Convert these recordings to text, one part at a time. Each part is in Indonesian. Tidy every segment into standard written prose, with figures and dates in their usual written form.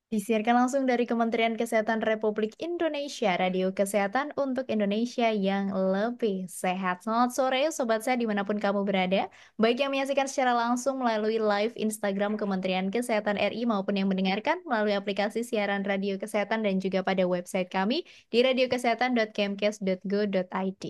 Disiarkan langsung dari Kementerian Kesehatan Republik Indonesia, Radio Kesehatan untuk Indonesia yang lebih sehat. Selamat sore, Sobat Sehat dimanapun kamu berada. Baik yang menyaksikan secara langsung melalui live Instagram Kementerian Kesehatan RI maupun yang mendengarkan melalui aplikasi siaran Radio Kesehatan dan juga pada website kami di radiokesehatan.kemkes.go.id.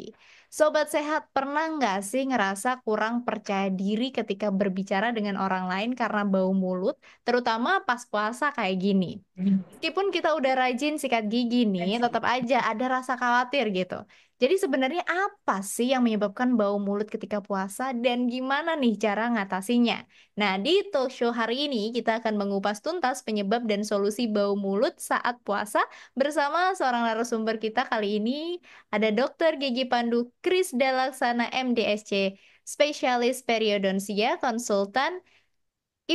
Sobat Sehat, pernah nggak sih ngerasa kurang percaya diri ketika berbicara dengan orang lain karena bau mulut? Terutama pas puasa kayak gini. Meskipun kita udah rajin sikat gigi nih, tetap aja ada rasa khawatir gitu. Jadi sebenarnya apa sih yang menyebabkan bau mulut ketika puasa dan gimana nih cara ngatasinnya? Nah, di talk show hari ini kita akan mengupas tuntas penyebab dan solusi bau mulut saat puasa bersama seorang narasumber kita kali ini ada Dr. Gigi Pandu Kris Dalaksana MDSC, spesialis periodonsia, konsultan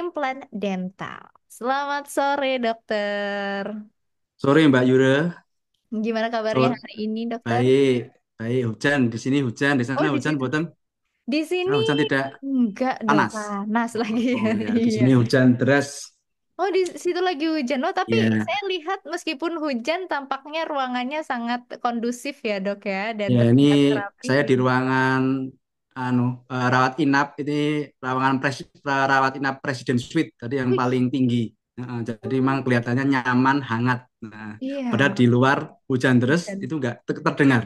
implan dental. Selamat sore, dokter. Sore Mbak Yura, Gimana kabarnya sore hari ini, dokter? baik, baik hujan di sini hujan di Oh, sana di hujan situ. buatan Di sini hujan tidak enggak dong, panas. panas lagi. Oh ya di Iya. sini hujan deras. Oh, di situ lagi hujan. Oh, tapi Ya saya lihat meskipun hujan, tampaknya ruangannya sangat kondusif ya, dok ya, dan ya ini terlihat rapi. saya di ruangan anu rawat inap ini rawat inap Presiden Suite tadi yang Wih, paling tinggi. Jadi memang oh, kelihatannya nyaman hangat. Nah, padahal iya, di luar hujan deras hujan. itu enggak terdengar.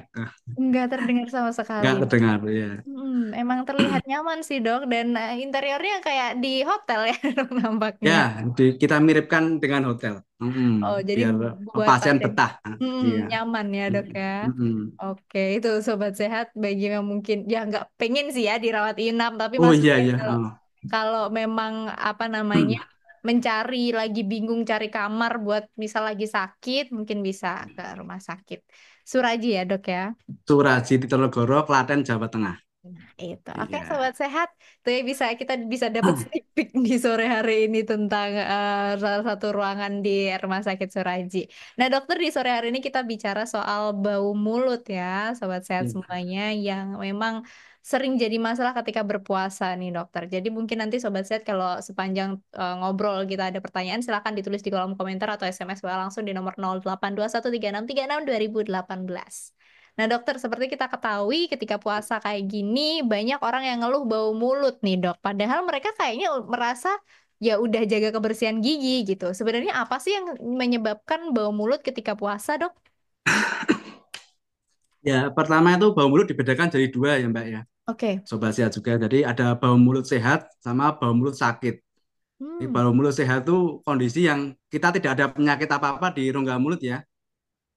Enggak terdengar sama sekali. Enggak terdengar ya. Emang terlihat nyaman sih dok dan interiornya kayak di hotel ya dok Ya, nampaknya. kita miripkan dengan hotel. Oh jadi Biar buat pasien pasien betah. Iya. nyaman ya dok Mm, ya. mm. Oke itu sobat sehat bagi yang mungkin ya nggak pengen sih ya dirawat inap tapi Oh iya maksudnya iya. kalau Oh. kalau memang apa namanya mencari lagi bingung cari kamar buat misal lagi sakit mungkin bisa ke rumah sakit Suraji ya dok ya. Suraji Ditonegoro, Klaten, Jawa Tengah. Nah, itu. Oke, Iya. sobat sehat. Tuh ya bisa kita bisa dapat sneak peek di sore hari ini tentang salah satu ruangan di Rumah Sakit Suraji. Nah, dokter di sore hari ini kita bicara soal bau mulut ya, sobat sehat Iya. semuanya yang memang sering jadi masalah ketika berpuasa nih, dokter. Jadi mungkin nanti sobat sehat kalau sepanjang ngobrol kita ada pertanyaan silakan ditulis di kolom komentar atau SMS WA langsung di nomor 082136362018. Nah, dokter, seperti kita ketahui ketika puasa kayak gini, banyak orang yang ngeluh bau mulut nih, dok. Padahal mereka kayaknya merasa ya udah jaga kebersihan gigi gitu. Sebenarnya apa sih yang menyebabkan bau mulut ketika puasa, dok? Ya, pertama itu bau mulut dibedakan jadi dua ya Mbak ya. Oke. Sobat sehat juga. Jadi ada bau mulut sehat sama bau mulut sakit. Ini Hmm. bau mulut sehat itu kondisi yang kita tidak ada penyakit apa-apa di rongga mulut ya.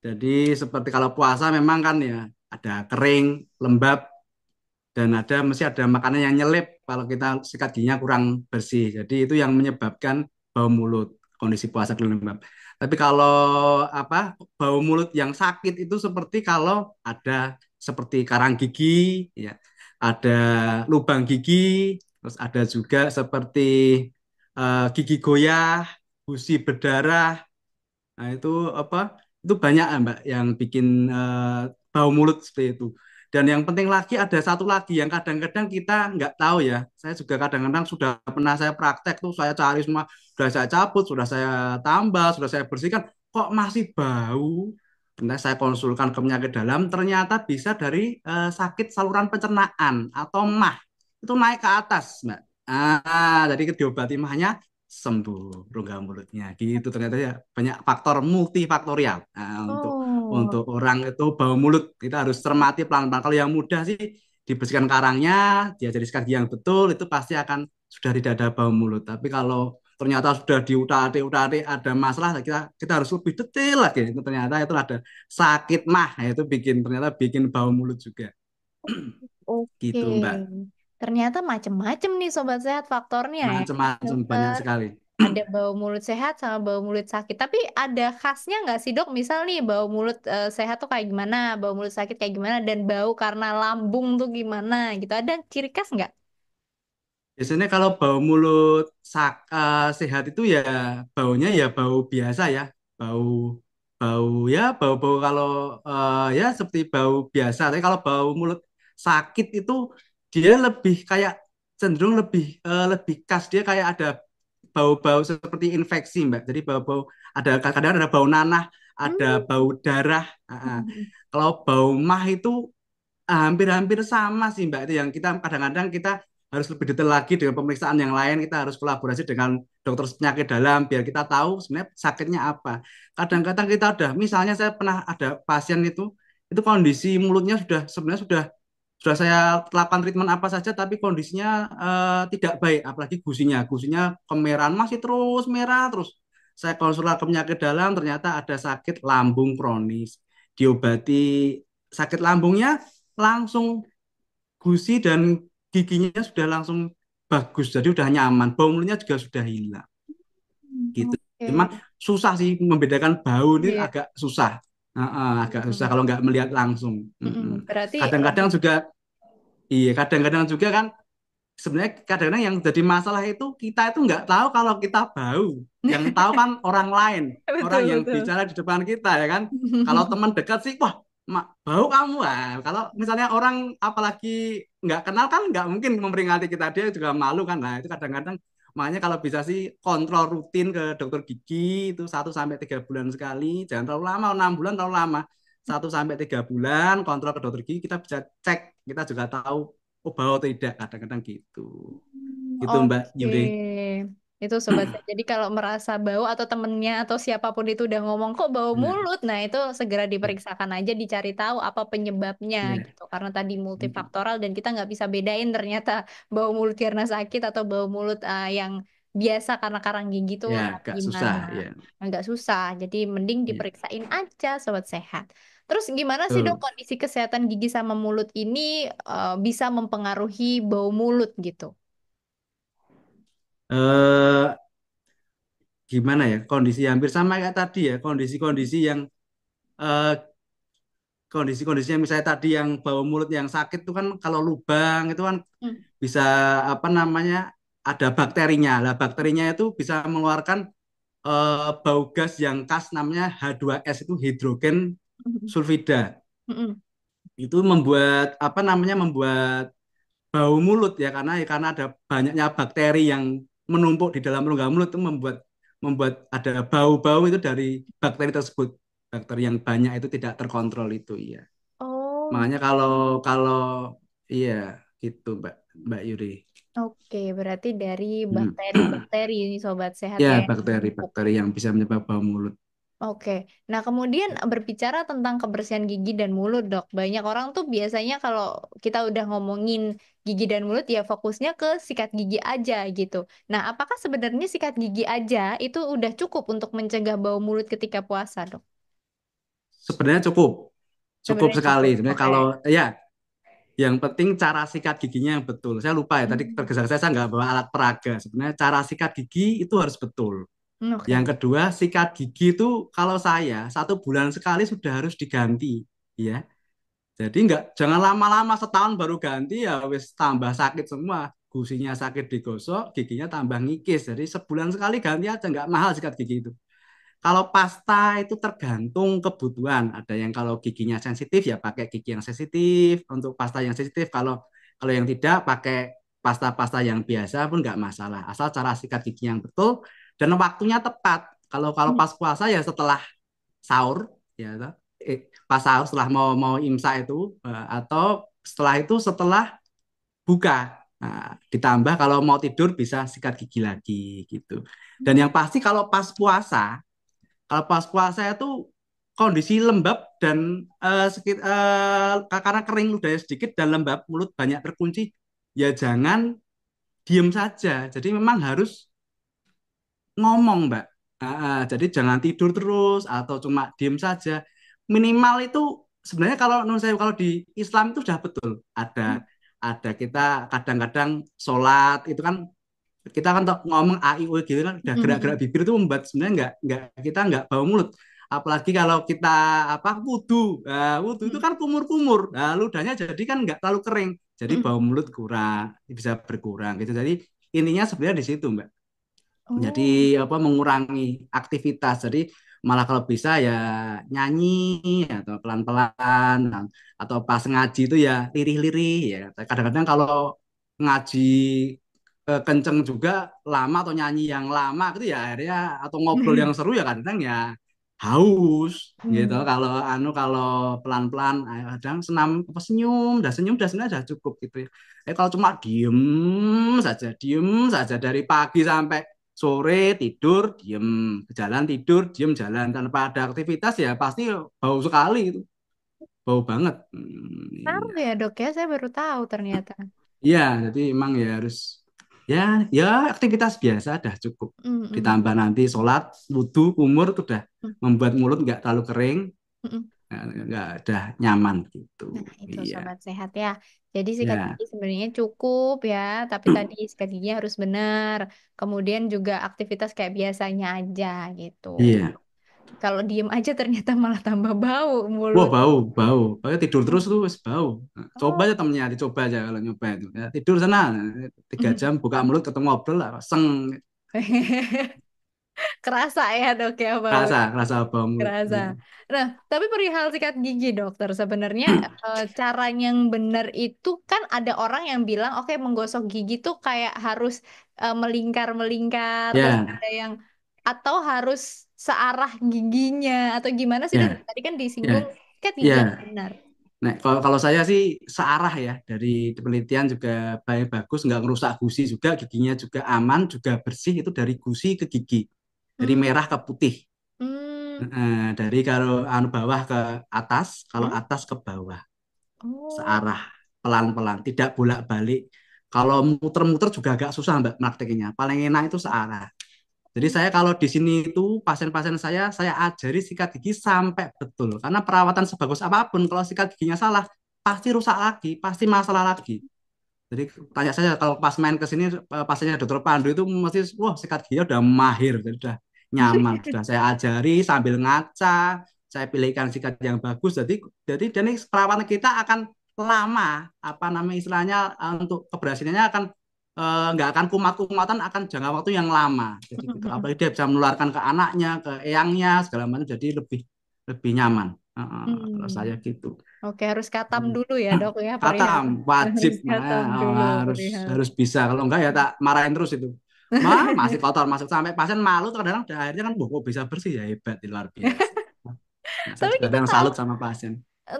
Jadi seperti kalau puasa memang kan ya ada kering, lembab, dan mesti ada makanan yang nyelip kalau kita sikat giginya kurang bersih. Jadi itu yang menyebabkan bau mulut kondisi puasa kelembab. Tapi kalau apa bau mulut yang sakit itu seperti kalau ada seperti karang gigi, ya, ada lubang gigi, terus ada juga seperti gigi goyah, gusi berdarah. Nah, itu apa? Itu banyak Mbak yang bikin bau mulut seperti itu. Dan yang penting lagi ada satu lagi yang kadang-kadang kita nggak tahu ya. Saya juga kadang-kadang sudah pernah saya praktek tuh saya cari semua, sudah saya cabut, sudah saya tambal, sudah saya bersihkan, kok masih bau. Benar saya konsulkan ke penyakit dalam, ternyata bisa dari sakit saluran pencernaan atau MAH. Itu naik ke atas, Mbak. Jadi diobati MAH-nya sembuh rongga mulutnya gitu ternyata ya banyak faktor multifaktorial. Untuk Oh, orang itu bau mulut kita harus cermati pelan-pelan. Kalau yang mudah sih dibersihkan karangnya, dia jadi sekali yang betul itu pasti akan sudah tidak ada bau mulut. Tapi kalau ternyata sudah diutak-atik ada masalah, kita kita harus lebih detail lagi. Itu ternyata itu ada sakit mah, nah, itu ternyata bikin bau mulut juga. oke. Gitu Mbak. Ternyata macem-macem nih sobat sehat faktornya ya, Macam-macam banyak dokter. sekali. Ada bau mulut sehat sama bau mulut sakit. Tapi ada khasnya nggak sih dok? Misal nih bau mulut sehat tuh kayak gimana, bau mulut sakit kayak gimana, dan bau karena lambung tuh gimana gitu. Ada ciri khas nggak? Biasanya kalau bau mulut sehat itu ya baunya ya bau biasa ya, bau bau ya bau-bau kalau ya seperti bau biasa. Tapi kalau bau mulut sakit itu dia lebih kayak cenderung lebih lebih khas dia kayak ada bau-bau seperti infeksi Mbak. Jadi bau-bau ada kadang ada bau nanah, ada bau Hmm. darah. Kalau bau mah itu hampir-hampir sama sih Mbak. Itu yang kita kadang-kadang kita harus lebih detail lagi dengan pemeriksaan yang lain. Kita harus kolaborasi dengan dokter penyakit dalam biar kita tahu sebenarnya sakitnya apa. Kadang-kadang kita udah, misalnya saya pernah ada pasien itu kondisi mulutnya sudah sebenarnya sudah saya lakukan treatment apa saja tapi kondisinya tidak baik, apalagi gusinya kemerahan masih terus merah terus. Saya konsultasi ke penyakit dalam ternyata ada sakit lambung kronis, diobati sakit lambungnya langsung gusi dan giginya sudah langsung bagus, jadi udah nyaman, bau mulutnya juga sudah hilang gitu. Cuma Oke. susah sih membedakan bau ini, Iya. agak susah. Agak susah Mm-mm. kalau nggak melihat langsung. Mm-mm. Berarti Kadang-kadang lebih. juga, iya, kadang-kadang juga kan sebenarnya kadang-kadang yang jadi masalah itu kita itu nggak tahu kalau kita bau. Yang tahu kan orang lain, orang Betul, yang betul. bicara di depan kita ya kan. Kalau teman dekat sih, wah, bau kamu. Wah, kalau misalnya orang apalagi nggak kenal kan nggak mungkin memperingati kita, dia juga malu kan. Nah itu kadang-kadang makanya kalau bisa sih kontrol rutin ke dokter gigi itu 1 sampai 3 bulan sekali. Jangan terlalu lama, 6 bulan terlalu lama. 1 sampai 3 bulan kontrol ke dokter gigi, kita bisa cek, kita juga tahu oh bau atau tidak, kadang-kadang gitu gitu Mbak Oke, Yuri. itu sobat saya. Jadi kalau merasa bau atau temennya atau siapapun itu udah ngomong kok bau Nah, mulut, nah itu segera ya, diperiksakan aja, dicari tahu apa penyebabnya ya, gitu. Karena tadi mm, multifaktoral dan kita nggak bisa bedain ternyata bau mulut karena sakit atau bau mulut yang biasa karena karang gigi itu ya kayak agak susah gimana. ya, Nggak susah, jadi mending ya diperiksain aja sobat sehat. Terus gimana sih dok betul. kondisi kesehatan gigi sama mulut ini bisa mempengaruhi bau mulut gitu? eh Gimana ya, kondisi hampir sama kayak tadi ya, kondisi-kondisi yang eh, kondisi-kondisi yang misalnya tadi yang bau mulut yang sakit itu kan kalau lubang itu kan Hmm. bisa apa namanya, ada bakterinya lah, bakterinya itu bisa mengeluarkan bau gas yang khas namanya H2S, itu hidrogen Mm-mm. sulfida. Mm-mm. Itu membuat apa namanya, membuat bau mulut ya, karena ada banyaknya bakteri yang menumpuk di dalam rongga mulut, itu membuat membuat ada bau-bau itu dari bakteri tersebut. Bakteri yang banyak itu tidak terkontrol itu ya. Oh, Makanya kalau kalau iya gitu Mbak Mbak Yuri. oke. Berarti dari Hmm. bakteri-bakteri ini sobat sehat Ya ya yang menumpuk. bakteri-bakteri yang bisa menyebabkan bau mulut. Oke. Nah, kemudian berbicara tentang kebersihan gigi dan mulut, Dok. Banyak orang tuh biasanya kalau kita udah ngomongin gigi dan mulut ya fokusnya ke sikat gigi aja gitu. Nah, apakah sebenarnya sikat gigi aja itu udah cukup untuk mencegah bau mulut ketika puasa, Dok? Sebenarnya cukup cukup Sebenarnya sekali cukup. sebenarnya, Oke. kalau ya yang penting cara sikat giginya yang betul. Saya lupa ya tadi Hmm. tergesa saya nggak bawa alat peraga. Sebenarnya cara sikat gigi itu harus betul. Yang Oke. kedua, sikat gigi itu kalau saya 1 bulan sekali sudah harus diganti, ya. Jadi nggak, jangan lama-lama setahun baru ganti ya wis tambah sakit semua. Gusinya sakit digosok, giginya tambah ngikis. Jadi sebulan sekali ganti aja, nggak mahal sikat gigi itu. Kalau pasta itu tergantung kebutuhan. Ada yang kalau giginya sensitif ya pakai gigi yang sensitif untuk pasta yang sensitif. Kalau kalau yang tidak pakai pasta-pasta yang biasa pun nggak masalah. Asal cara sikat gigi yang betul dan waktunya tepat. Kalau kalau pas puasa ya setelah sahur ya, pas sahur setelah mau mau imsak itu, atau setelah itu setelah buka. Nah, ditambah kalau mau tidur bisa sikat gigi lagi gitu. Dan yang pasti kalau pas puasa itu kondisi lembab dan karena kering ludahnya sedikit dan lembab, mulut banyak terkunci, ya jangan diem saja. Jadi memang harus ngomong, Mbak. Jadi jangan tidur terus atau cuma diem saja. Minimal itu sebenarnya kalau menurut saya kalau di Islam itu sudah betul. Ada kita kadang-kadang sholat itu kan kita kan ngomong a i u gitu kan udah gerak-gerak bibir itu membuat sebenarnya nggak kita nggak bau mulut, apalagi kalau kita apa wudu, nah, wudu itu kan kumur-kumur, nah, ludahnya jadi kan nggak terlalu kering, jadi bau mulut kurang, bisa berkurang gitu. Jadi intinya sebenarnya di situ Mbak, jadi Oh. apa, mengurangi aktivitas. Jadi malah kalau bisa ya nyanyi atau pelan-pelan, atau pas ngaji itu ya lirih-lirih ya. Kadang-kadang kalau ngaji kenceng juga lama atau nyanyi yang lama gitu ya akhirnya atau ngobrol yang seru ya kadang ya haus gitu. Hmm. Kalau pelan-pelan kadang senam apa senyum dah senyum dah cukup gitu ya. Kalau cuma diem saja dari pagi sampai sore tidur diem jalan tidur diem jalan tanpa ada aktivitas ya pasti bau sekali itu bau banget. Tahu Iya. ya dok ya, saya baru tahu ternyata. Iya, jadi emang ya harus ya ya aktivitas biasa dah cukup. Mm, mm, Ditambah nanti sholat, wudhu, kumur itu udah mm, membuat mulut nggak terlalu kering, mm, mm. nggak udah nyaman gitu. Nah, itu Iya, sobat sehat ya. Jadi sikat ya, gigi sebenarnya cukup ya, tapi tadi sikat giginya harus benar. Kemudian juga aktivitas kayak biasanya aja gitu. iya. Kalau diem aja ternyata malah tambah bau Wah mulut. bau. Kayak tidur terus tuh wes bau. Nah, coba Oh. aja temennya, dicoba aja kalau nyoba itu. Ya, tidur sana, 3 jam buka mulut ketemu ngobrol lah, seng Kerasa ya dok ya bau. rasa bau mulut. Kerasa. Iya. Nah, tapi perihal sikat gigi dokter, sebenarnya cara yang benar itu kan ada orang yang bilang, oke menggosok gigi tuh kayak harus melingkar-melingkar, terus Ya, ada yang atau harus searah giginya atau gimana sih dok? ya, Tadi kan disinggung ya, sikat gigi yang ya. benar. Nah, kalau saya sih searah ya dari penelitian juga baik bagus, nggak ngerusak gusi juga, giginya juga aman, juga bersih itu dari gusi ke gigi, dari Hmm, merah ke putih. hmm, Dari kalau bawah ke atas, kalau hmm. atas ke bawah, Oh. searah pelan-pelan, tidak bolak-balik. Kalau muter-muter juga agak susah mbak prakteknya. Paling enak itu searah. Jadi saya kalau di sini itu pasien-pasien saya ajari sikat gigi sampai betul. Karena perawatan sebagus apapun, kalau sikat giginya salah, pasti rusak lagi, pasti masalah lagi. Jadi tanya saya kalau pas main ke sini pasiennya Dokter Pandu itu mesti wah sikat gigi udah mahir, jadi udah nyaman. Sudah saya ajari sambil ngaca, saya pilihkan sikat yang bagus. Jadi perawatan kita akan lama, apa namanya istilahnya untuk keberhasilannya akan nggak akan kumat-kumatan, akan jangka waktu yang lama. Jadi gitu. Apalagi dia bisa menularkan ke anaknya, ke eyangnya segala macam. Jadi lebih lebih nyaman. Kalau saya Hmm. gitu. Oke, harus katam dulu ya dok ya perihal. Katam wajib Harus katam dulu harus perihal. harus bisa kalau enggak ya tak marahin terus itu masih kotor masuk sampai pasien malu tuh kadang-kadang akhirnya kan kok bisa bersih ya hebat luar biasa. Nah, saya Tapi juga kita kadang tahu, salut sama pasien.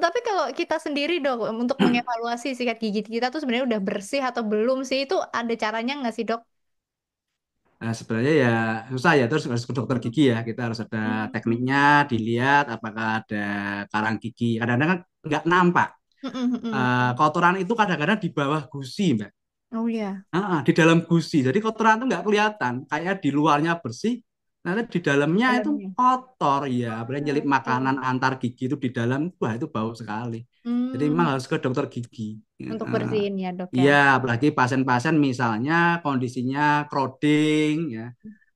tapi kalau kita sendiri dok untuk mengevaluasi sikat gigi kita tuh sebenarnya udah bersih atau belum sih itu ada caranya nggak sih dok? Nah, sebenarnya ya susah ya terus harus ke dokter Mm-mm. gigi ya kita harus ada Mm-mm. tekniknya dilihat apakah ada karang gigi kadang-kadang kan nggak nampak. Mm-mm. Mm-mm. Kotoran itu kadang-kadang di bawah gusi mbak. Oh ya, Di dalam gusi. Jadi kotoran itu nggak kelihatan. Kayak di luarnya bersih, nanti di dalamnya itu dalamnya. kotor. Ya, apalagi Oh, nyelip oke. makanan antar gigi itu di dalam, wah itu bau sekali. Jadi memang Hmm, harus ke dokter gigi. untuk Heeh. bersihin ya dok ya. Iya, apalagi pasien-pasien misalnya kondisinya crowding ya,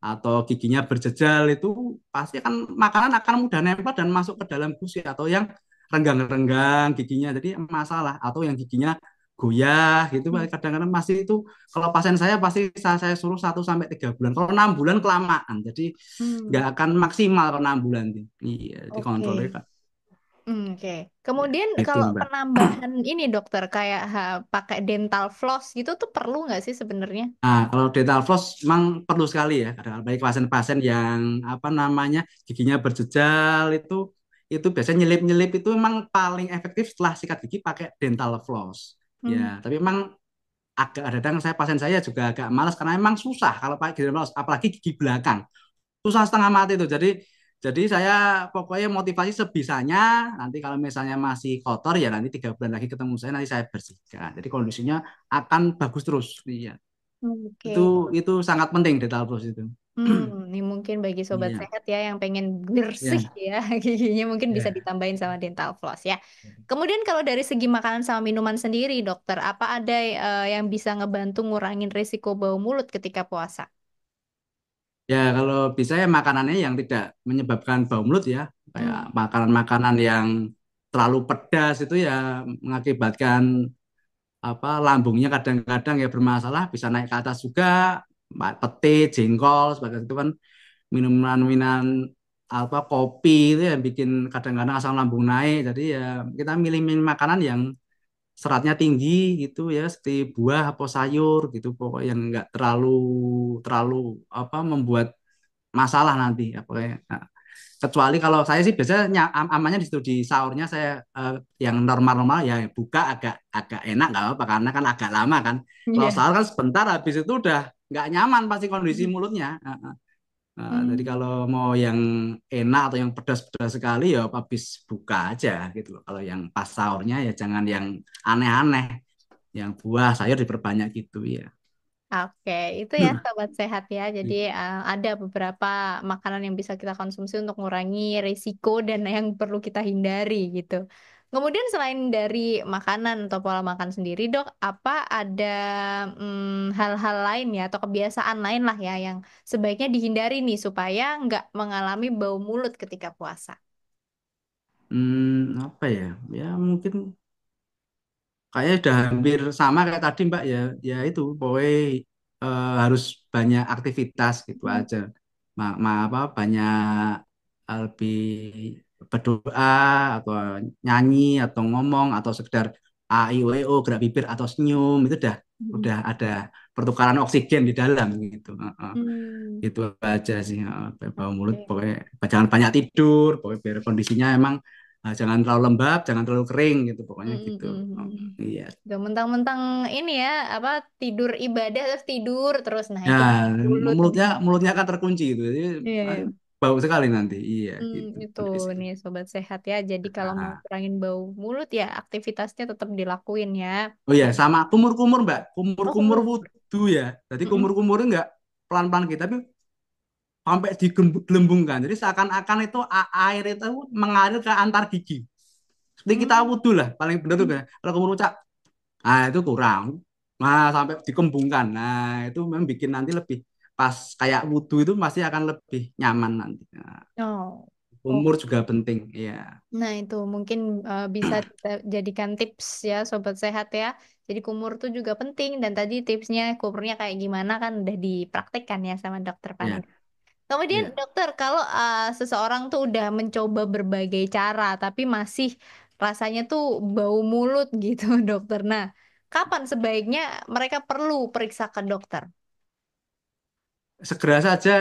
atau giginya berjejal itu pasti akan makanan akan mudah nempel dan masuk ke dalam gusi atau yang renggang-renggang giginya jadi masalah atau yang giginya goyah gitu Hmm. kadang-kadang masih itu kalau pasien saya pasti saya suruh 1 sampai 3 bulan kalau 6 bulan kelamaan jadi Hmm. nggak akan maksimal kalau 6 bulan iya dikontrolnya Oke. kan Oke. Kemudian itu kalau mbak. penambahan ini dokter kayak pakai dental floss gitu tuh perlu nggak sih sebenarnya? Nah, kalau dental floss memang perlu sekali ya. Kadang baik pasien-pasien yang apa namanya giginya berjejal itu biasanya nyelip-nyelip itu memang paling efektif setelah sikat gigi pakai dental floss. Ya, Hmm. tapi memang agak kadang saya pasien saya juga agak malas karena memang susah kalau pakai dental floss, apalagi gigi belakang. Susah setengah mati itu. Jadi saya pokoknya motivasi sebisanya nanti kalau misalnya masih kotor ya nanti 3 bulan lagi ketemu saya nanti saya bersihkan. Jadi kondisinya akan bagus terus. Iya. Itu Oke. itu sangat penting dental floss itu. Hmm, ini mungkin bagi sobat Iya, sehat ya yang pengen bersih ya, ya giginya mungkin bisa ya. ditambahin sama dental floss ya. Kemudian kalau dari segi makanan sama minuman sendiri dokter, apa ada yang bisa ngebantu ngurangin risiko bau mulut ketika puasa? Ya, kalau bisa ya makanannya yang tidak menyebabkan bau mulut ya. Kayak Hmm. makanan-makanan yang terlalu pedas itu ya mengakibatkan apa lambungnya kadang-kadang ya bermasalah, bisa naik ke atas juga, pete, jengkol, sebagainya itu kan minuman-minuman apa kopi itu yang bikin kadang-kadang asam lambung naik. Jadi ya kita milih makanan yang seratnya tinggi gitu ya, seperti buah atau sayur gitu, pokoknya yang nggak terlalu terlalu apa membuat masalah nanti apa ya. Nah, kecuali kalau saya sih biasanya amannya di situ di sahurnya saya yang normal-normal ya buka agak agak enak nggak apa karena kan agak lama kan. Kalau Iya. sahur kan sebentar habis itu udah nggak nyaman pasti kondisi mulutnya. Jadi Hmm. kalau mau yang enak atau yang pedas-pedas sekali ya habis buka aja gitu loh. Kalau yang pas sahurnya ya jangan yang aneh-aneh, yang buah sayur diperbanyak gitu ya. Oke, itu ya sobat sehat ya. Jadi ada beberapa makanan yang bisa kita konsumsi untuk mengurangi risiko dan yang perlu kita hindari gitu. Kemudian selain dari makanan atau pola makan sendiri, Dok, apa ada hal-hal lain ya atau kebiasaan lain lah ya yang sebaiknya dihindari nih supaya nggak mengalami bau mulut ketika puasa? Apa ya? Ya mungkin kayaknya udah hampir sama kayak tadi Mbak ya. Ya itu pokoknya harus banyak aktivitas gitu Hmm. aja. Apa banyak lebih berdoa atau nyanyi atau ngomong atau sekedar a i u e o gerak bibir atau senyum itu udah ada pertukaran oksigen di dalam gitu. Hmm. Itu aja sih bau mulut Oke. pokoknya jangan banyak tidur pokoknya biar kondisinya emang jangan terlalu lembab jangan terlalu kering gitu pokoknya Mm, gitu. mm, mm, mm. Iya Gak mentang-mentang ini ya apa tidur ibadah terus tidur terus nah ya itu mulut mulutnya nih. mulutnya kan terkunci gitu jadi Iya, nanti iya. bau sekali nanti iya gitu Itu dari situ. nih sobat sehat ya. Jadi kalau mau Ah. kurangin bau mulut ya aktivitasnya tetap dilakuin ya. Oh iya sama kumur-kumur Mbak Oh, kumur-kumur kumur. wudhu ya jadi Mm-mm. kumur-kumur enggak pelan-pelan gitu tapi sampai digelembungkan jadi seakan-akan itu air itu mengalir ke antar gigi seperti kita Mm. wudhu lah paling benar tuh kayak kalau kumur ucap. Nah, itu kurang. Nah, sampai dikembungkan. Nah, itu memang bikin nanti lebih pas kayak wudhu itu pasti akan lebih nyaman nanti. Nah, Oh. Oh. umur juga penting. Iya. Nah, itu mungkin bisa kita jadikan tips ya, sobat sehat ya. Jadi kumur tuh juga penting dan tadi tipsnya kumurnya kayak gimana kan udah dipraktekkan ya sama dokter Pani. Iya. Kemudian Iya. dokter, kalau seseorang tuh udah mencoba berbagai cara tapi masih rasanya tuh bau mulut gitu, dokter. Nah, kapan sebaiknya mereka perlu periksa ke dokter? Segera saja.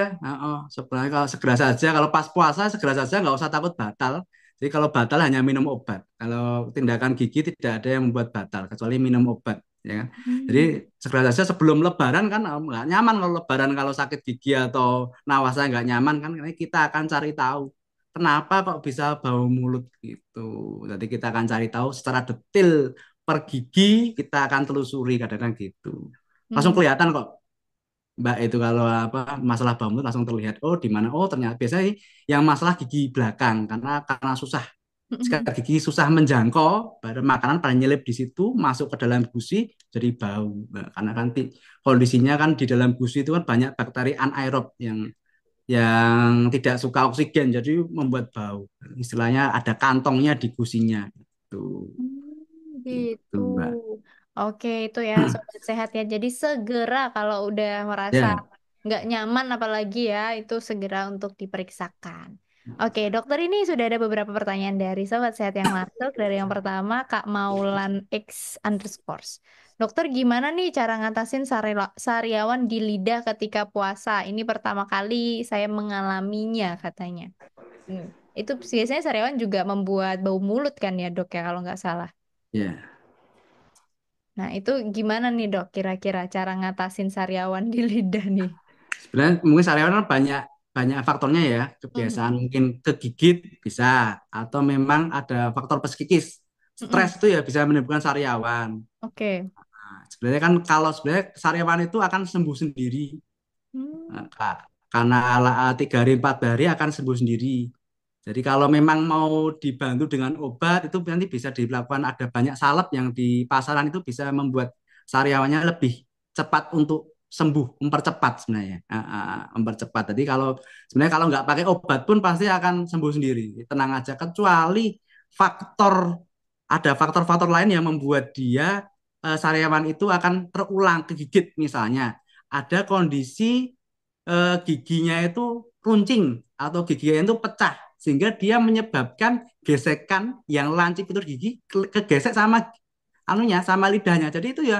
Sebenarnya kalau segera saja, kalau pas puasa segera saja nggak usah takut batal. Jadi kalau batal hanya minum obat. Kalau tindakan gigi tidak ada yang membuat batal kecuali minum obat, ya kan. Jadi Hmm. segera saja sebelum Lebaran kan nggak nyaman kalau Lebaran kalau sakit gigi atau nawasnya nggak nyaman kan. Karena kita akan cari tahu kenapa kok bisa bau mulut gitu. Jadi kita akan cari tahu secara detail per gigi kita akan telusuri kadang-kadang gitu. Langsung Hmm. kelihatan kok Mbak itu kalau apa masalah bau mulut langsung terlihat oh di mana oh ternyata biasanya yang masalah gigi belakang karena susah sikat gigi susah menjangkau pada makanan pada nyelip di situ masuk ke dalam gusi jadi bau. Nah, karena kan kondisinya kan di dalam gusi itu kan banyak bakteri anaerob yang tidak suka oksigen jadi membuat bau istilahnya ada kantongnya di gusinya gitu Gitu. gitu Mbak. Oke, itu ya sobat sehat ya. Jadi segera kalau udah merasa Ya nggak nyaman apalagi ya, itu segera untuk diperiksakan. Oke, dokter ini sudah ada beberapa pertanyaan dari sobat sehat yang masuk. Dari yang pertama, Kak Maulan X underscores. Dokter, gimana nih cara ngatasin sariawan di lidah ketika puasa? Ini pertama kali saya mengalaminya katanya. Hmm. Itu biasanya sariawan juga membuat bau mulut kan ya dok ya kalau nggak salah. ya Nah, itu gimana nih, Dok? Kira-kira cara ngatasin sariawan di lidah nih? sebenarnya mungkin sariawan kan banyak banyak faktornya ya Mhm. kebiasaan mungkin kegigit bisa atau memang ada faktor psikis stres Mhm. itu ya bisa menimbulkan sariawan. Oke. Nah, sebenarnya kan kalau sebenarnya sariawan itu akan sembuh sendiri. Hmm. Nah, karena 3 hari 4 hari akan sembuh sendiri. Jadi kalau memang mau dibantu dengan obat itu nanti bisa dilakukan ada banyak salep yang di pasaran itu bisa membuat sariawannya lebih cepat untuk sembuh, mempercepat sebenarnya. Mempercepat. Jadi kalau sebenarnya kalau nggak pakai obat pun pasti akan sembuh sendiri. Tenang aja kecuali faktor ada faktor-faktor lain yang membuat dia sariawan itu akan terulang kegigit misalnya ada kondisi giginya itu runcing atau giginya itu pecah sehingga dia menyebabkan gesekan yang lancip itu gigi kegesek sama anunya sama lidahnya. Jadi itu ya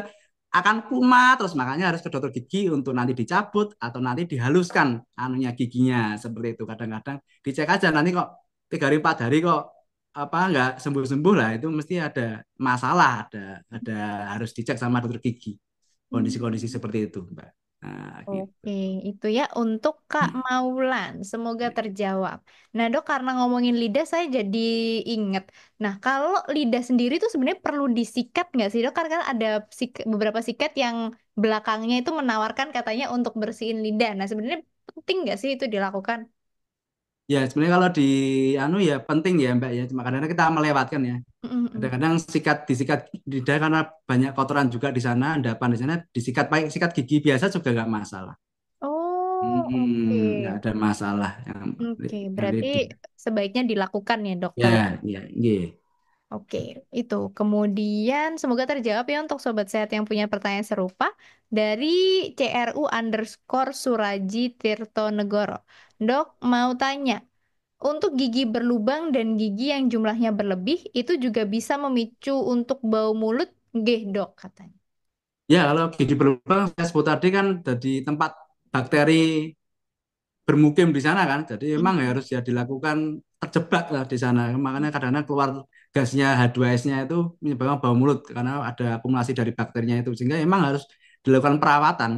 akan kumat terus, makanya harus ke dokter gigi untuk nanti dicabut atau nanti dihaluskan anunya giginya seperti itu. Kadang-kadang dicek aja nanti kok 3 hari 4 hari kok apa nggak sembuh-sembuh lah, itu mesti ada masalah, ada harus dicek sama dokter gigi kondisi-kondisi Hmm. seperti itu, Mbak. Nah, gitu. Oke, itu ya untuk Kak Maulan. Semoga terjawab. Nah, Dok, karena ngomongin lidah, saya jadi inget. Nah, kalau lidah sendiri tuh sebenarnya perlu disikat nggak sih, Dok? Karena kan ada beberapa sikat yang belakangnya itu menawarkan katanya untuk bersihin lidah. Nah, sebenarnya penting nggak sih itu dilakukan? Ya sebenarnya kalau di anu ya penting ya Mbak ya, cuma kadang-kadang kita melewatkan ya. Mm-mm. Kadang-kadang disikat lidah karena banyak kotoran juga di sana, endapan di sana, disikat pakai sikat gigi biasa juga nggak masalah. Oh, oke. Nggak ada masalah Oke, yang berarti lidah. sebaiknya dilakukan ya, dokter. Ya, ya, iya. Oke, itu. Kemudian semoga terjawab ya untuk sobat sehat yang punya pertanyaan serupa dari CRU_Suraji Tirtonegoro. Dok, mau tanya, untuk gigi berlubang dan gigi yang jumlahnya berlebih itu juga bisa memicu untuk bau mulut, nggih, Dok, katanya. Ya kalau gigi berlubang saya sebut tadi kan jadi tempat bakteri bermukim di sana kan. Jadi memang Mm-mm. harus ya dilakukan terjebak lah di sana. Makanya kadang-kadang keluar gasnya H2S-nya itu menyebabkan bau mulut karena ada akumulasi dari bakterinya itu. Sehingga memang harus dilakukan perawatan.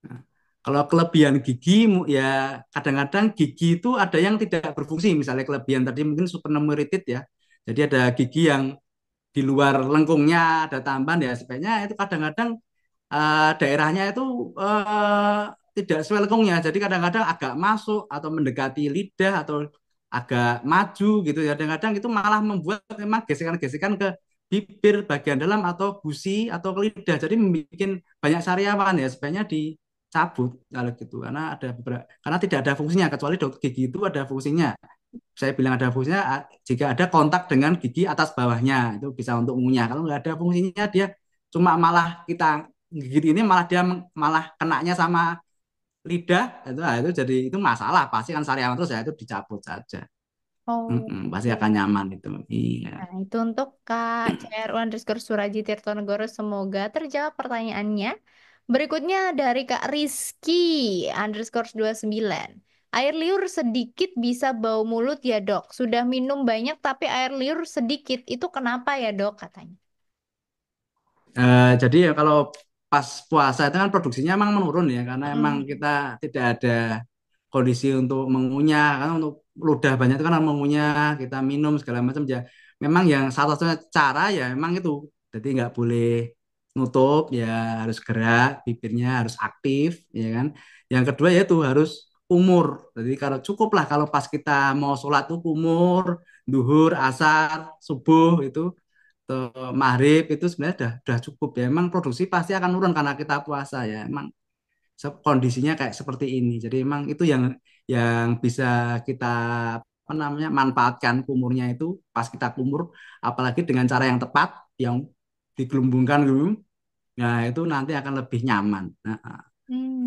Nah, kalau kelebihan gigi ya kadang-kadang gigi itu ada yang tidak berfungsi. Misalnya kelebihan tadi mungkin supernumericid ya. Jadi ada gigi yang di luar lengkungnya ada tambahan ya, sebenarnya itu kadang-kadang daerahnya itu eh, tidak sesuai lengkungnya. Jadi kadang-kadang agak masuk atau mendekati lidah atau agak maju gitu ya. Kadang-kadang itu malah membuat memang gesekan-gesekan ke bibir bagian dalam atau gusi atau ke lidah. Jadi membuat banyak sariawan ya. Sebenarnya dicabut kalau gitu karena ada beberapa, karena tidak ada fungsinya, kecuali dokter gigi itu ada fungsinya. Saya bilang ada fungsinya jika ada kontak dengan gigi atas bawahnya itu bisa untuk mengunyah. Kalau nggak ada fungsinya dia cuma malah kita gigit ini malah dia malah kenanya sama lidah itu, nah, itu jadi itu masalah, pasti kan sariawan terus ya, itu dicabut saja. Oh, Pasti oke. akan nyaman itu, iya. Nah, itu untuk Kak CRU_Suraji Tirtonegoro. Semoga terjawab pertanyaannya. Berikutnya dari Kak Rizky_29. Air liur sedikit bisa bau mulut ya, Dok. Sudah minum banyak tapi air liur sedikit. Itu kenapa ya, Dok, katanya? Jadi ya kalau pas puasa itu kan produksinya emang menurun ya karena emang Mm. kita tidak ada kondisi untuk mengunyah, karena untuk ludah banyak itu kan mengunyah, kita minum segala macam ya. Memang yang satu-satunya cara ya memang itu. Jadi nggak boleh nutup ya, harus gerak, bibirnya harus aktif ya kan. Yang kedua ya itu harus umur. Jadi kalau cukup lah kalau pas kita mau sholat tuh umur, duhur, asar, subuh itu maghrib itu sebenarnya udah cukup ya. Emang produksi pasti akan turun karena kita puasa ya. Emang kondisinya kayak seperti ini. Jadi emang itu yang bisa kita apa namanya manfaatkan kumurnya itu pas kita kumur, apalagi dengan cara yang tepat, yang digelembungkan gitu. Nah, itu nanti akan lebih nyaman. Nah,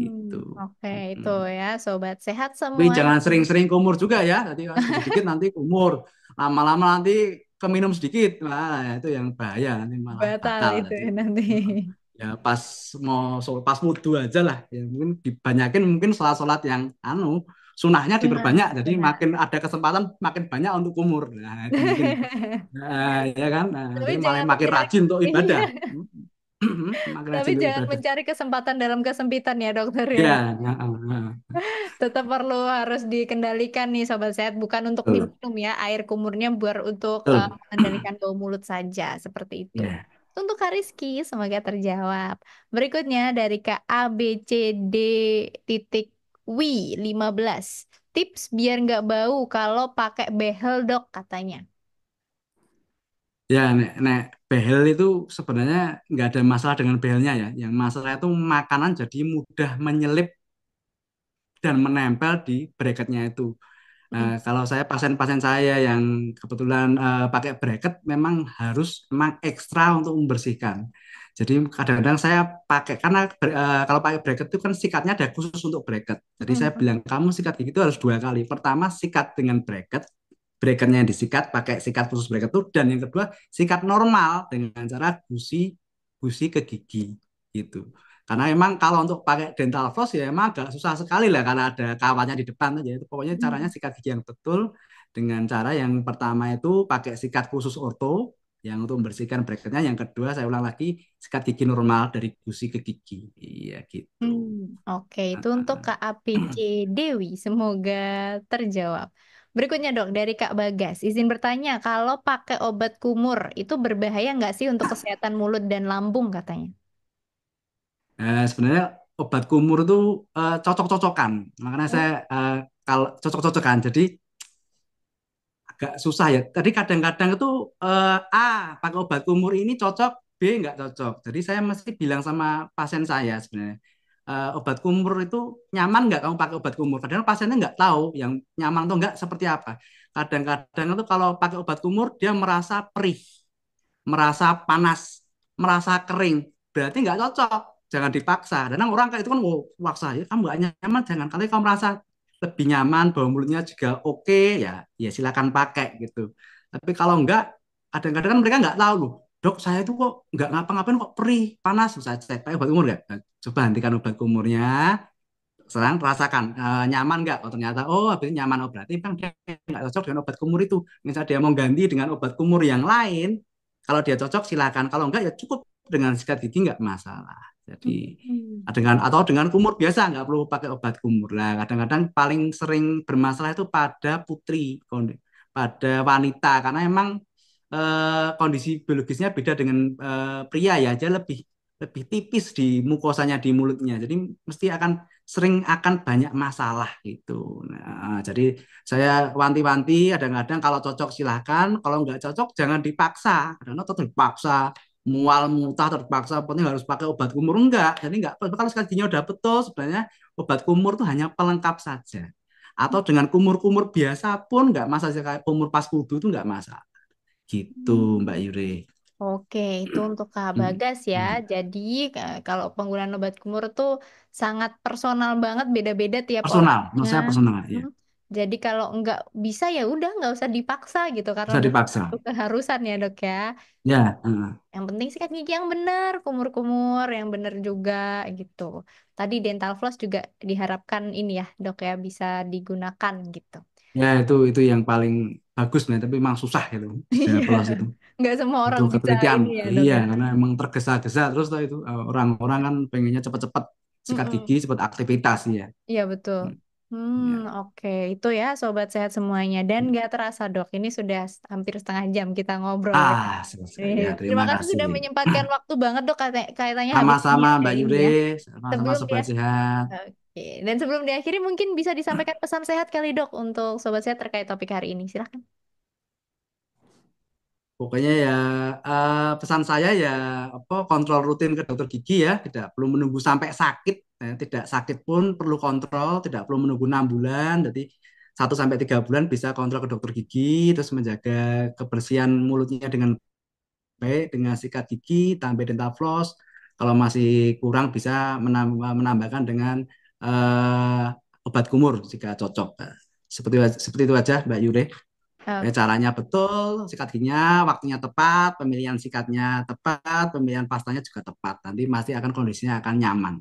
gitu. Oke, itu Mm. ya, sobat sehat Tapi semua. jangan sering-sering kumur juga ya. Tadi kan dikit-dikit nanti kumur. Lama-lama nanti keminum sedikit. Nah, itu yang bahaya nanti malah Batal batal itu tadi. ya nanti. Ya pas pas wudhu aja lah. Ya mungkin dibanyakin mungkin sholat-sholat yang sunahnya Benar, diperbanyak. Jadi benar. makin ada kesempatan makin banyak untuk kumur. Nah, itu mungkin ya kan. Nah, Tapi jadi malah jangan makin mencari rajin untuk iya. ibadah. Makin Tapi rajin untuk jangan ibadah. mencari kesempatan dalam kesempitan ya, dokter ya. Ya, nah. Tetap perlu harus dikendalikan nih sobat sehat, bukan untuk Betul, diminum ya air kumurnya biar untuk betul. mengendalikan bau mulut saja seperti itu. Ya. Untuk Kak Rizky, semoga terjawab. Berikutnya dari Kak ABCD titik W 15. Tips biar nggak bau kalau pakai behel, Dok, katanya. Ya, nek behel itu sebenarnya nggak ada masalah dengan behelnya ya. Yang masalah itu makanan jadi mudah menyelip dan menempel di bracketnya itu. Mm. Kalau saya pasien-pasien saya yang kebetulan pakai bracket memang harus memang ekstra untuk membersihkan. Jadi kadang-kadang saya pakai karena kalau pakai bracket itu kan sikatnya ada khusus untuk bracket. Jadi saya Mm. bilang kamu sikat gigi itu harus 2 kali. Pertama sikat dengan bracket, bracketnya yang disikat pakai sikat khusus bracket itu, dan yang kedua sikat normal dengan cara gusi gusi ke gigi gitu. Karena emang kalau untuk pakai dental floss ya emang agak susah sekali lah karena ada kawatnya di depan aja. Itu pokoknya caranya Hmm. sikat gigi yang betul dengan cara yang pertama itu pakai sikat khusus orto yang untuk membersihkan bracketnya. Yang kedua saya ulang lagi sikat gigi normal dari gusi ke gigi. Iya gitu. Hmm, oke, itu untuk Kak APC Dewi. Semoga terjawab. Berikutnya dok, dari Kak Bagas. Izin bertanya, kalau pakai obat kumur, itu berbahaya nggak sih untuk kesehatan mulut dan lambung katanya? Sebenarnya obat kumur itu cocok-cocokan. Makanya saya Oh. kalau cocok-cocokan. Jadi agak susah ya. Tadi kadang-kadang itu pakai obat kumur ini cocok, B nggak cocok. Jadi saya mesti bilang sama pasien saya sebenarnya, obat kumur itu nyaman nggak kamu pakai obat kumur? Kadang pasiennya nggak tahu yang nyaman atau nggak seperti apa. Kadang-kadang itu kalau pakai obat kumur dia merasa perih, merasa panas, merasa kering. Berarti nggak cocok. Jangan dipaksa. Dan orang kayak itu kan, wow, paksa ya, kamu nggak nyaman, jangan. Kalau kamu merasa lebih nyaman, bau mulutnya juga oke, ya, ya silakan pakai gitu. Tapi kalau enggak, kadang-kadang kan mereka nggak tahu loh. Dok, saya itu kok nggak ngapa-ngapain kok perih, panas. Saya cek, pakai obat kumur nggak? Nah, coba hentikan obat kumurnya, sekarang rasakan nyaman nggak? Oh ternyata, oh habis nyaman, oh berarti bang dia nggak cocok dengan obat kumur itu. Misalnya dia mau ganti dengan obat kumur yang lain, kalau dia cocok silakan. Kalau enggak ya cukup dengan sikat gigi nggak masalah. Jadi Hmm. dengan atau dengan kumur biasa nggak perlu pakai obat kumur lah. Kadang-kadang paling sering bermasalah itu pada putri, pada wanita karena emang kondisi biologisnya beda dengan pria ya, aja lebih lebih tipis di mukosanya di mulutnya. Jadi mesti akan sering akan banyak masalah gitu. Nah, jadi saya wanti-wanti kadang-kadang kalau cocok silahkan, kalau nggak cocok jangan dipaksa. Karena tetap dipaksa, mual muntah terpaksa, penting harus pakai obat kumur enggak. Jadi enggak, kalau sekalinya udah betul sebenarnya obat kumur itu hanya pelengkap saja. Atau dengan kumur-kumur biasa pun enggak masalah, kayak kumur pas kudu itu enggak masalah. Gitu Mbak Yuri. Oke, itu untuk Kak Hmm. Bagas ya. Hmm. Jadi kalau penggunaan obat kumur tuh sangat personal banget, beda-beda tiap Personal, menurut orangnya. saya personal ya. Hmm. Jadi kalau nggak bisa ya udah nggak usah dipaksa gitu, karena Bisa udah dipaksa. satu keharusan ya dok ya. Ya, Yang penting sikat gigi yang benar, kumur-kumur yang benar juga gitu. Tadi dental floss juga diharapkan ini ya dok ya bisa digunakan gitu. ya itu yang paling bagus nih, tapi memang susah itu Iya, plus itu. nggak semua orang Butuh bisa ketelitian. ini ya dok Iya, ya. karena emang tergesa-gesa terus tuh itu orang-orang kan pengennya cepet-cepet sikat Mm-mm. gigi, cepet aktivitas ya. Iya betul. Hmm, ya. Oke. Itu ya sobat sehat semuanya. Dan nggak terasa dok, ini sudah hampir setengah jam kita ngobrol ya. Selesai ya. Terima Terima kasih sudah kasih. menyempatkan waktu banget dok, kaitannya habis Sama-sama siang ya Mbak ini Yuri, ya. sama-sama Sebelum dia, Sobat Sehat. oke. Dan sebelum diakhiri mungkin bisa disampaikan pesan sehat kali dok untuk sobat sehat terkait topik hari ini. Silahkan. Pokoknya ya pesan saya ya apa, kontrol rutin ke dokter gigi ya, tidak perlu menunggu sampai sakit. Tidak sakit pun perlu kontrol, tidak perlu menunggu 6 bulan. Jadi 1 sampai 3 bulan bisa kontrol ke dokter gigi, terus menjaga kebersihan mulutnya dengan baik dengan sikat gigi, tambah dental floss. Kalau masih kurang bisa menambahkan dengan obat kumur jika cocok. Seperti itu aja Mbak Yure. Caranya betul, sikat giginya waktunya tepat, pemilihan sikatnya tepat, pemilihan pastanya juga tepat. Nanti pasti akan kondisinya akan nyaman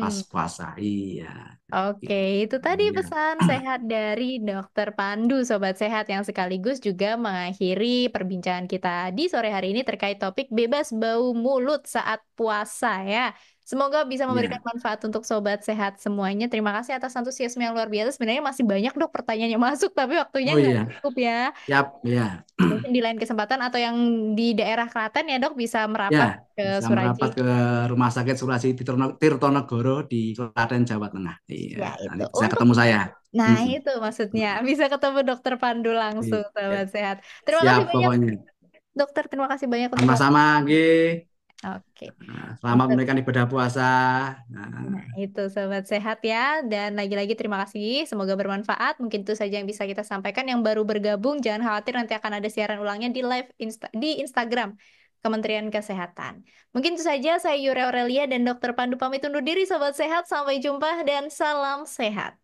pas Hmm. puasa. Iya. Oke, itu tadi Iya. pesan sehat dari Dokter Pandu, Sobat Sehat yang sekaligus juga mengakhiri perbincangan kita di sore hari ini terkait topik bebas bau mulut saat puasa ya. Semoga bisa memberikan Iya. manfaat untuk Sobat Sehat semuanya. Terima kasih atas antusiasme yang luar biasa. Sebenarnya masih banyak dok pertanyaan yang masuk, tapi waktunya Oh nggak iya. cukup ya. Siap, iya. Mungkin di lain kesempatan atau yang di daerah Klaten ya dok bisa Ya, merapat ke bisa Suraji. merapat ke Rumah Sakit Surasi Tirtonegoro di Klaten, Jawa Tengah. Iya, Ya nanti itu. bisa Untuk ketemu saya. Nah, Mm-mm. itu maksudnya bisa ketemu dokter Pandu langsung, Iya. sahabat sehat. Terima Siap kasih banyak, pokoknya. dokter. Terima kasih banyak untuk waktu. Sama-sama, G. Oke, Selamat untuk menunaikan ibadah puasa. Nah, nah itu sahabat sehat ya. Dan lagi-lagi terima kasih. Semoga bermanfaat. Mungkin itu saja yang bisa kita sampaikan. Yang baru bergabung, jangan khawatir nanti akan ada siaran ulangnya di live di Instagram Kementerian Kesehatan. Mungkin itu saja. Saya Yura Aurelia dan Dokter Pandu pamit undur diri, sahabat sehat. Sampai jumpa dan salam sehat.